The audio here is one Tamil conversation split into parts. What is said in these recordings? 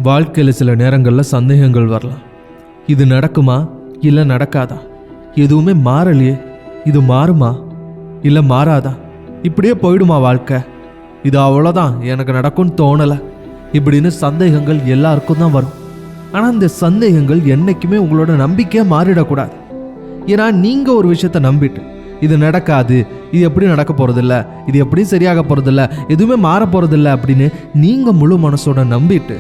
வாழ்க்கையில் சில நேரங்களில் சந்தேகங்கள் வரலாம். இது நடக்குமா இல்லை நடக்காதா? எதுவுமே மாறலையே, இது மாறுமா இல்லை மாறாதா? இப்படியே போயிடுமா வாழ்க்கை? இது அவ்வளோதான், எனக்கு நடக்கும்னு தோணலை இப்படின்னு சந்தேகங்கள் எல்லாருக்கும் தான் வரும். ஆனால் இந்த சந்தேகங்கள் என்றைக்குமே உங்களோட நம்பிக்கையாக மாறிடக்கூடாது. ஏன்னா நீங்கள் ஒரு விஷயத்தை நம்பிட்டு இது நடக்காது, இது எப்படி நடக்க போகிறதில்ல, இது எப்படி சரியாக போகிறதில்ல, எதுவுமே மாற போகிறதில்ல அப்படின்னு நீங்கள் முழு மனசோட நம்பிட்டு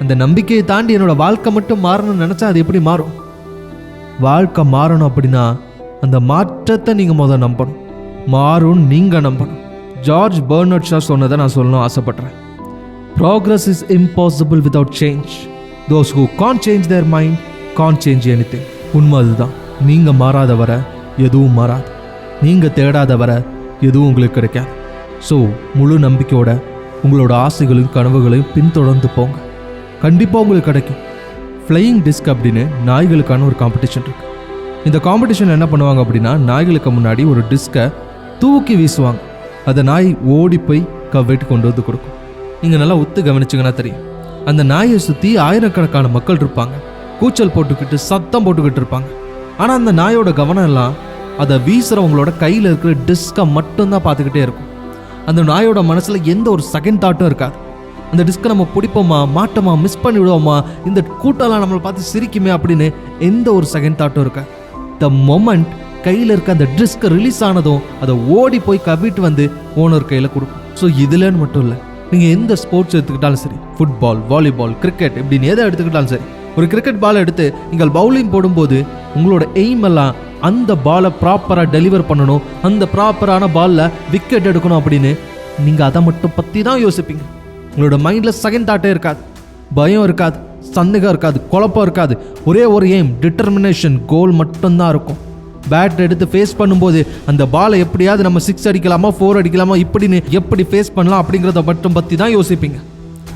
அந்த நம்பிக்கையை தாண்டி என்னோட வாழ்க்கை மட்டும் மாறணும்னு நினச்சா அது எப்படி மாறும்? வாழ்க்கை மாறணும் அப்படின்னா அந்த மாற்றத்தை நீங்கள் முதல் நம்பணும், மாறும் நீங்கள் நம்பணும். ஜார்ஜ் பெர்னார்ட் ஷா சொன்னதை நான் சொல்லணும் ஆசைப்படுறேன். Progress is impossible without change. Those who can't change their mind can't change anything. உண்மை அதுதான். நீங்கள் மாறாத வர எதுவும் மாறாது, நீங்கள் தேடாத வர எதுவும் உங்களுக்கு கிடைக்காது. ஸோ முழு நம்பிக்கையோட உங்களோட ஆசைகளையும் கனவுகளையும் பின்தொடர்ந்து போங்க, கண்டிப்பாக உங்களுக்கு கிடைக்கும். ஃப்ளையிங் டிஸ்க் அப்படின்னு நாய்களுக்கான ஒரு காம்படிஷன் இருக்கு. இந்த காம்படிஷன் என்ன பண்ணுவாங்க அப்படின்னா, நாய்களுக்கு முன்னாடி ஒரு டிஸ்கை தூக்கி வீசுவாங்க. அதை நாய் ஓடி போய் கவ்விட்டு கொண்டு வந்து கொடுக்கும். நீங்கள் நல்லா ஒத்து கவனிச்சிங்கன்னா தெரியும், அந்த நாயை சுற்றி ஆயிரக்கணக்கான மக்கள் இருப்பாங்க, கூச்சல் போட்டுக்கிட்டு சத்தம் போட்டுக்கிட்டு இருப்பாங்க. ஆனால் அந்த நாயோட கவனம் எல்லாம் அதை வீசுகிறவங்களோட கையில் இருக்கிற டிஸ்கை மட்டும்தான் பார்த்துக்கிட்டே இருக்கும். அந்த நாயோட மனசில் எந்த ஒரு செகண்ட் தாட்டும் இருக்காது. அந்த டிஸ்கை நம்ம பிடிப்போமா, மாட்டோமா, மிஸ் பண்ணி விடுவோமா, இந்த கூட்டம்லாம் நம்மளை பார்த்து சிரிக்குமே அப்படின்னு எந்த ஒரு செகண்ட் தாட்டும் இருக்காது. த மொமெண்ட் கையில் இருக்க அந்த டிஸ்கை ரிலீஸ் ஆனதும் அதை ஓடி போய் கவிட்டு வந்து ஓனர் கையில் கொடுக்கும். ஸோ இதுலன்னு மட்டும் இல்லை, நீங்கள் எந்த ஸ்போர்ட்ஸ் எடுத்துக்கிட்டாலும் சரி, ஃபுட்பால், வாலிபால், கிரிக்கெட் இப்படின்னு எதை எடுத்துக்கிட்டாலும் சரி, ஒரு கிரிக்கெட் பாலை எடுத்து நீங்கள் பவுலிங் போடும்போது உங்களோட எய்ம் எல்லாம் அந்த பாலை ப்ராப்பராக டெலிவர் பண்ணணும், அந்த ப்ராப்பரான பாலில் விக்கெட் எடுக்கணும் அப்படின்னு நீங்கள் அதை மட்டும் பற்றி தான் யோசிப்பீங்க. உங்களோட மைண்டில் செகண்ட் தாட்டே இருக்காது, பயம் இருக்காது, சந்தேகம் இருக்காது, குழப்பம் இருக்காது. ஒரே ஒரு எய்ம், டிட்டர்மினேஷன், கோல் மட்டும்தான் இருக்கும். பேட் எடுத்து ஃபேஸ் பண்ணும்போது அந்த பாலை எப்படியாவது நம்ம 6 அடிக்கலாமா, 4 அடிக்கலாமா, இப்படின்னு எப்படி ஃபேஸ் பண்ணலாம் அப்படிங்கிறத மட்டும் பற்றி தான் யோசிப்பீங்க.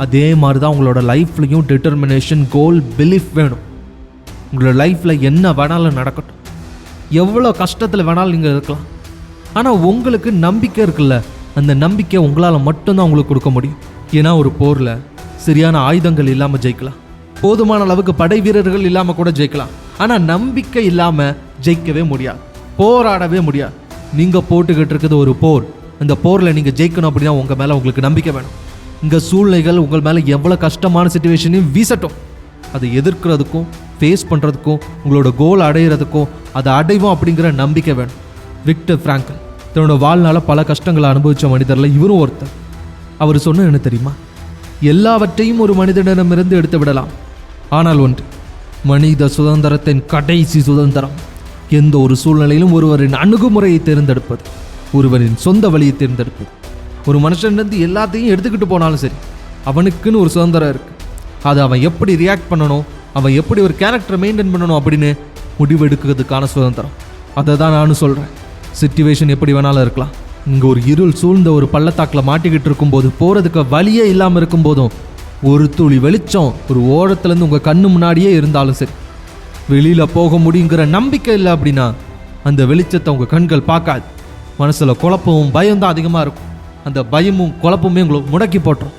அதே மாதிரி தான் உங்களோட லைஃப்லையும் டிட்டர்மினேஷன், கோல், பிலீஃப் வேணும். உங்களோட லைஃப்பில் என்ன வேணாலும் நடக்கட்டும், எவ்வளோ கஷ்டத்தில் வேணாலும் நீங்கள் இருக்கலாம், ஆனால் உங்களுக்கு நம்பிக்கை இருக்குல்ல, அந்த நம்பிக்கை உங்களால் மட்டும்தான் உங்களுக்கு கொடுக்க முடியும். ஏன்னா ஒரு போரில் சரியான ஆயுதங்கள் இல்லாமல் ஜெயிக்கலாம், போதுமான அளவுக்கு படை வீரர்கள் இல்லாமல் கூட ஜெயிக்கலாம். ஆனால் நம்பிக்கை இல்லாமல் ஜெயிக்கவே முடியாது, போராடவே முடியாது. நீங்கள் போட்டுக்கிட்டு இருக்கிறது ஒரு போர். அந்த போரில் நீங்கள் ஜெயிக்கணும் அப்படின்னா உங்கள் மேலே உங்களுக்கு நம்பிக்கை வேணும். இங்கே சூழ்நிலைகள் உங்கள் மேலே எவ்வளோ கஷ்டமான சுச்சுவேஷனையும் வீசட்டும், அதை எதிர்க்கிறதுக்கும் ஃபேஸ் பண்ணுறதுக்கும் உங்களோட கோல் அடைகிறதுக்கும் அதை அடைவோம் அப்படிங்கிற நம்பிக்கை வேணும். விக்டர் ஃப்ராங்கல் தன்னோட வாழ்நாள பல கஷ்டங்களை அனுபவித்த மனிதரில் இவரும் ஒருத்தர். அவர் சொன்ன என்ன தெரியுமா, எல்லாவற்றையும் ஒரு மனிதனிடமிருந்து எடுத்து விடலாம், ஆனால் ஒன்று, மனித சுதந்திரத்தின் கடைசி சுதந்திரம் எந்த ஒரு சூழ்நிலையிலும் ஒருவரின் அணுகுமுறையை தேர்ந்தெடுப்பது, ஒருவரின் சொந்த வழியை தேர்ந்தெடுப்பது. ஒரு மனுஷன்லேருந்து எல்லாத்தையும் எடுத்துக்கிட்டு போனாலும் சரி, அவனுக்குன்னு ஒரு சுதந்திரம் இருக்குது. அது அவன் எப்படி ரியாக்ட் பண்ணணும், அவன் எப்படி ஒரு கேரக்டரை மெயின்டைன் பண்ணணும் அப்படின்னு முடிவெடுக்கிறதுக்கான சுதந்திரம். அதை தான் நானும் சொல்கிறேன். சிச்சுவேஷன் எப்படி வேணாலும் இருக்கலாம். இங்கே ஒரு இருள் சூழ்ந்த ஒரு பள்ளத்தாக்கில் மாட்டிக்கிட்டு இருக்கும்போது, போகிறதுக்கு வழியே இல்லாமல் இருக்கும்போதும், ஒரு துளி வெளிச்சம் ஒரு ஓரத்துலேருந்து உங்கள் கண்ணு முன்னாடியே இருந்தாலும் சரி, வெளியில் போக முடியுங்கிற நம்பிக்கை இல்லை அப்படின்னா அந்த வெளிச்சத்தை உங்கள் கண்கள் பார்க்காது. மனசில் குழப்பமும் பயம்தான் அதிகமாக இருக்கும். அந்த பயமும் குழப்பமே உங்களை முடக்கி போட்டுரும்.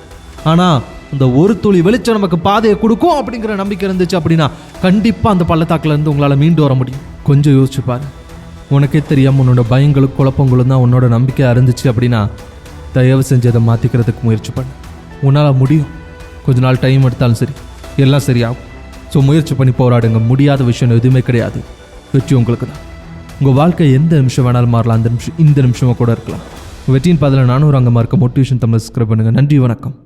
ஆனால் அந்த ஒரு துளி வெளிச்சம் நமக்கு பாதையை கொடுக்கும் அப்படிங்கிற நம்பிக்கை இருந்துச்சு அப்படின்னா கண்டிப்பாக அந்த பள்ளத்தாக்கிலேருந்து உங்களால் மீண்டு வர முடியும். கொஞ்சம் யோசிச்சு பாரு. உனக்கே தெரியாமல் உன்னோட பயங்களும் குழப்பங்களும் தான் உன்னோட நம்பிக்கையாக இருந்துச்சு அப்படின்னா தயவு செஞ்சு அதை மாற்றிக்கிறதுக்கு முயற்சி பண்ணு. உன்னால் முடியும். கொஞ்ச நாள் டைம் எடுத்தாலும் சரி, எல்லாம் சரியாகும். ஸோ முயற்சி பண்ணி போராடுங்க. முடியாத விஷயம் எதுவுமே கிடையாது. வெற்றி உங்களுக்கு தான். உங்கள் வாழ்க்கை எந்த நிமிஷம் வேணாலும் மாறலாம், அந்த நிமிஷம் இந்த நிமிஷமாக கூட இருக்கலாம். வெற்றியின் பாதையில் நானும் ஒரு அங்கமாக இருக்க மோட்டிவேஷன் தமிழ் சப்ஸ்கிரைப் பண்ணுங்கள். நன்றி, வணக்கம்.